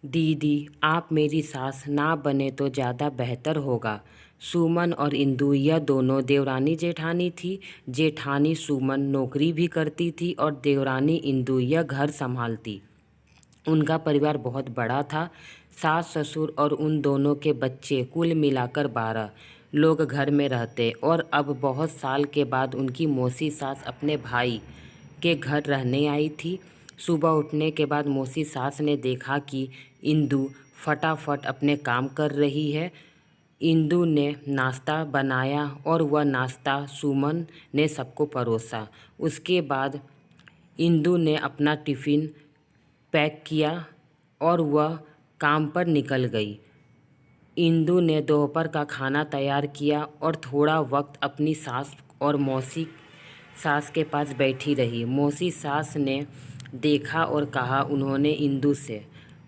दीदी, आप मेरी सास ना बने तो ज़्यादा बेहतर होगा। सुमन और इंदु यह दोनों देवरानी जेठानी थी। जेठानी सुमन नौकरी भी करती थी और देवरानी इंदु यह घर संभालती। उनका परिवार बहुत बड़ा था। सास ससुर और उन दोनों के बच्चे, कुल मिलाकर 12 लोग घर में रहते। और अब बहुत साल के बाद उनकी मौसी सास अपने भाई के घर रहने आई थी। सुबह उठने के बाद मौसी सास ने देखा कि इंदु फटाफट अपने काम कर रही है। इंदु ने नाश्ता बनाया और वह नाश्ता सुमन ने सबको परोसा। उसके बाद इंदु ने अपना टिफ़िन पैक किया और वह काम पर निकल गई। इंदु ने दोपहर का खाना तैयार किया और थोड़ा वक्त अपनी सास और मौसी सास के पास बैठी रही। मौसी सास ने देखा और कहा। उन्होंने इंदु से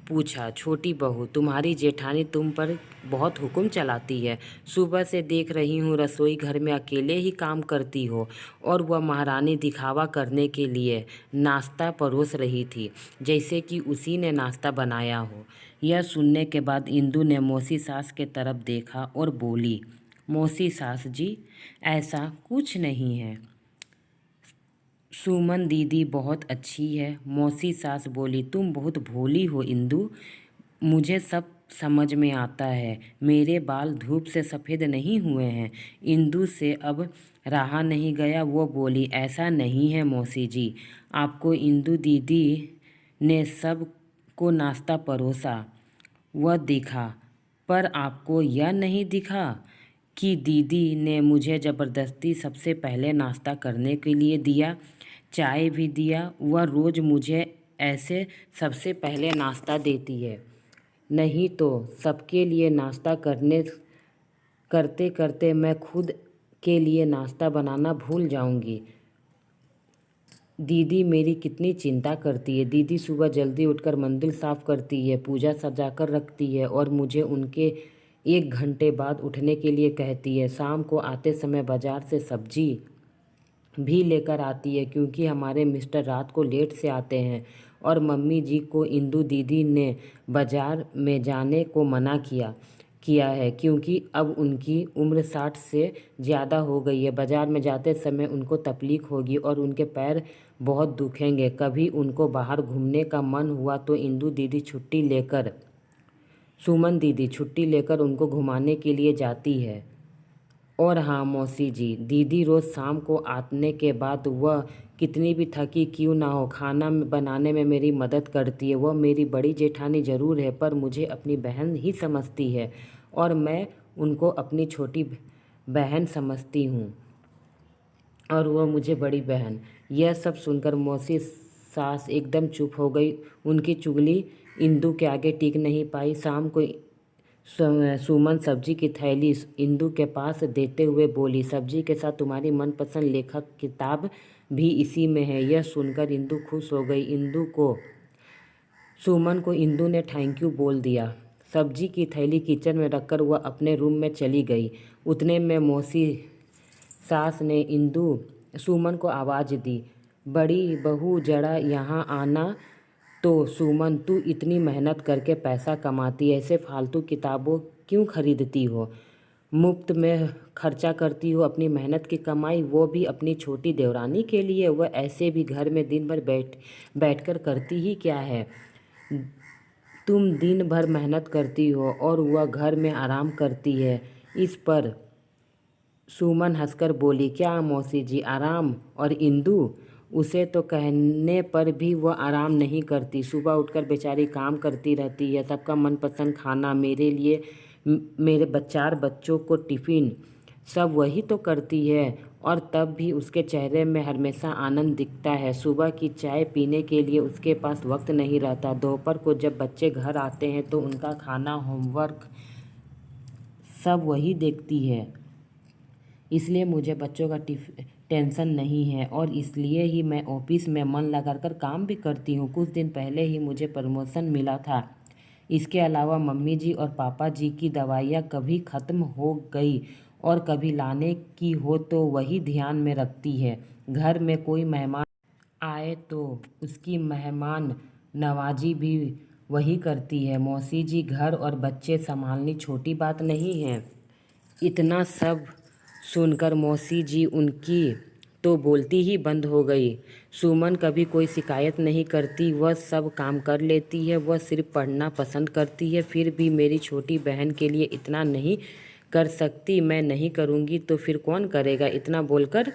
पूछा, छोटी बहू, तुम्हारी जेठानी तुम पर बहुत हुक्म चलाती है। सुबह से देख रही हूँ रसोई घर में अकेले ही काम करती हो। और वह महारानी दिखावा करने के लिए नाश्ता परोस रही थी, जैसे कि उसी ने नाश्ता बनाया हो। यह सुनने के बाद इंदु ने मौसी सास के तरफ देखा और बोली, मौसी सास जी, ऐसा कुछ नहीं है। सुमन दीदी बहुत अच्छी है। मौसी सास बोली, तुम बहुत भोली हो इंदु। मुझे सब समझ में आता है। मेरे बाल धूप से सफ़ेद नहीं हुए हैं। इंदु से अब रहा नहीं गया। वो बोली, ऐसा नहीं है मौसी जी। आपको इंदु दीदी ने सब को नाश्ता परोसा, वह दिखा। पर आपको यह नहीं दिखा कि दीदी ने मुझे ज़बरदस्ती सबसे पहले नाश्ता करने के लिए दिया, चाय भी दिया। वह रोज़ मुझे ऐसे सबसे पहले नाश्ता देती है। नहीं तो सबके लिए नाश्ता करते करते मैं खुद के लिए नाश्ता बनाना भूल जाऊंगी। दीदी मेरी कितनी चिंता करती है। दीदी सुबह जल्दी उठकर मंदिर साफ़ करती है, पूजा सजाकर रखती है और मुझे उनके 1 घंटे बाद उठने के लिए कहती है। शाम को आते समय बाज़ार से सब्जी भी लेकर आती है, क्योंकि हमारे मिस्टर रात को लेट से आते हैं। और मम्मी जी को इंदु दीदी ने बाज़ार में जाने को मना किया है, क्योंकि अब उनकी उम्र 60 से ज़्यादा हो गई है। बाज़ार में जाते समय उनको तकलीफ होगी और उनके पैर बहुत दुखेंगे। कभी उनको बाहर घूमने का मन हुआ तो सुमन दीदी छुट्टी लेकर उनको घुमाने के लिए जाती है। और हाँ मौसी जी, दीदी रोज़ शाम को आने के बाद वह कितनी भी थकी क्यों ना हो, खाना बनाने में मेरी मदद करती है। वह मेरी बड़ी जेठानी ज़रूर है, पर मुझे अपनी बहन ही समझती है और मैं उनको अपनी छोटी बहन समझती हूँ और वह मुझे बड़ी बहन। यह सब सुनकर मौसी सास एकदम चुप हो गई। उनकी चुगली इंदु के आगे टिक नहीं पाई। शाम को सुमन सब्जी की थैली इंदु के पास देते हुए बोली, सब्जी के साथ तुम्हारी मनपसंद लेखक किताब भी इसी में है। यह सुनकर इंदु खुश हो गई। सुमन को इंदु ने थैंक यू बोल दिया। सब्जी की थैली किचन में रखकर वह अपने रूम में चली गई। उतने में मौसी सास ने सुमन को आवाज़ दी, बड़ी बहू जरा यहाँ आना। तो सुमन, तू इतनी मेहनत करके पैसा कमाती है, ऐसे फालतू किताबों क्यों खरीदती हो? मुफ्त में खर्चा करती हो अपनी मेहनत की कमाई, वो भी अपनी छोटी देवरानी के लिए। वह ऐसे भी घर में दिन भर बैठकर करती ही क्या है? तुम दिन भर मेहनत करती हो और वह घर में आराम करती है। इस पर सुमन हंसकर बोली, क्या मौसी जी आराम? और इंदु, उसे तो कहने पर भी वह आराम नहीं करती। सुबह उठकर बेचारी काम करती रहती है, सबका मनपसंद खाना, मेरे लिए, मेरे 4 बच्चों को टिफ़िन, सब वही तो करती है। और तब भी उसके चेहरे में हमेशा आनंद दिखता है। सुबह की चाय पीने के लिए उसके पास वक्त नहीं रहता। दोपहर को जब बच्चे घर आते हैं तो उनका खाना, होमवर्क सब वही देखती है। इसलिए मुझे बच्चों का टेंशन नहीं है और इसलिए ही मैं ऑफिस में मन लगाकर काम भी करती हूँ। कुछ दिन पहले ही मुझे प्रमोशन मिला था। इसके अलावा मम्मी जी और पापा जी की दवाइयाँ कभी ख़त्म हो गई और कभी लाने की हो तो वही ध्यान में रखती है। घर में कोई मेहमान आए तो उसकी मेहमान नवाजी भी वही करती है। मौसी जी, घर और बच्चे संभालनी छोटी बात नहीं है। इतना सब सुनकर मौसी जी उनकी तो बोलती ही बंद हो गई। सुमन कभी कोई शिकायत नहीं करती, वह सब काम कर लेती है, वह सिर्फ पढ़ना पसंद करती है। फिर भी मेरी छोटी बहन के लिए इतना नहीं कर सकती। मैं नहीं करूँगी तो फिर कौन करेगा? इतना बोलकर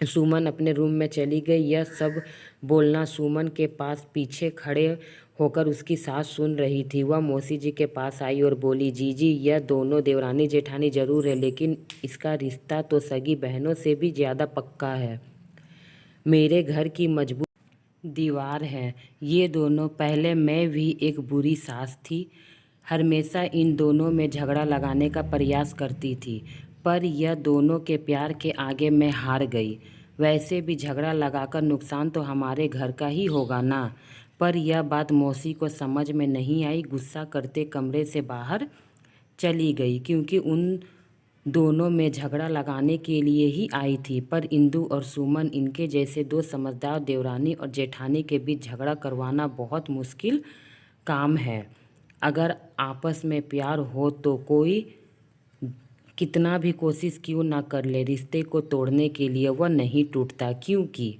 सुमन अपने रूम में चली गई। यह सब बोलना सुमन के पास पीछे खड़े होकर उसकी सास सुन रही थी। वह मौसी जी के पास आई और बोली, जीजी, यह दोनों देवरानी जेठानी जरूर है, लेकिन इसका रिश्ता तो सगी बहनों से भी ज़्यादा पक्का है। मेरे घर की मजबूत दीवार है ये दोनों। पहले मैं भी एक बुरी सास थी, हमेशा इन दोनों में झगड़ा लगाने का प्रयास करती थी, पर यह दोनों के प्यार के आगे मैं हार गई। वैसे भी झगड़ा लगाकर नुकसान तो हमारे घर का ही होगा ना। पर यह बात मौसी को समझ में नहीं आई। गुस्सा करते कमरे से बाहर चली गई, क्योंकि उन दोनों में झगड़ा लगाने के लिए ही आई थी। पर इंदु और सुमन, इनके जैसे दो समझदार देवरानी और जेठानी के बीच झगड़ा करवाना बहुत मुश्किल काम है। अगर आपस में प्यार हो तो कोई कितना भी कोशिश क्यों ना कर ले, रिश्ते को तोड़ने के लिए वह नहीं टूटता, क्योंकि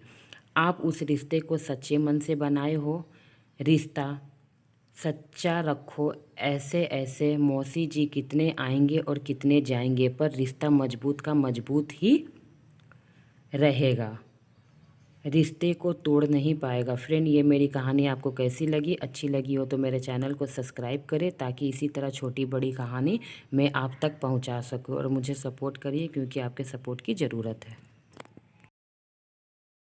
आप उस रिश्ते को सच्चे मन से बनाए हो। रिश्ता सच्चा रखो। ऐसे ऐसे मौसी जी कितने आएंगे और कितने जाएंगे, पर रिश्ता मजबूत का मजबूत ही रहेगा, रिश्ते को तोड़ नहीं पाएगा। फ्रेंड, ये मेरी कहानी आपको कैसी लगी? अच्छी लगी हो तो मेरे चैनल को सब्सक्राइब करें, ताकि इसी तरह छोटी बड़ी कहानी मैं आप तक पहुंचा सकूं। और मुझे सपोर्ट करिए, क्योंकि आपके सपोर्ट की ज़रूरत है।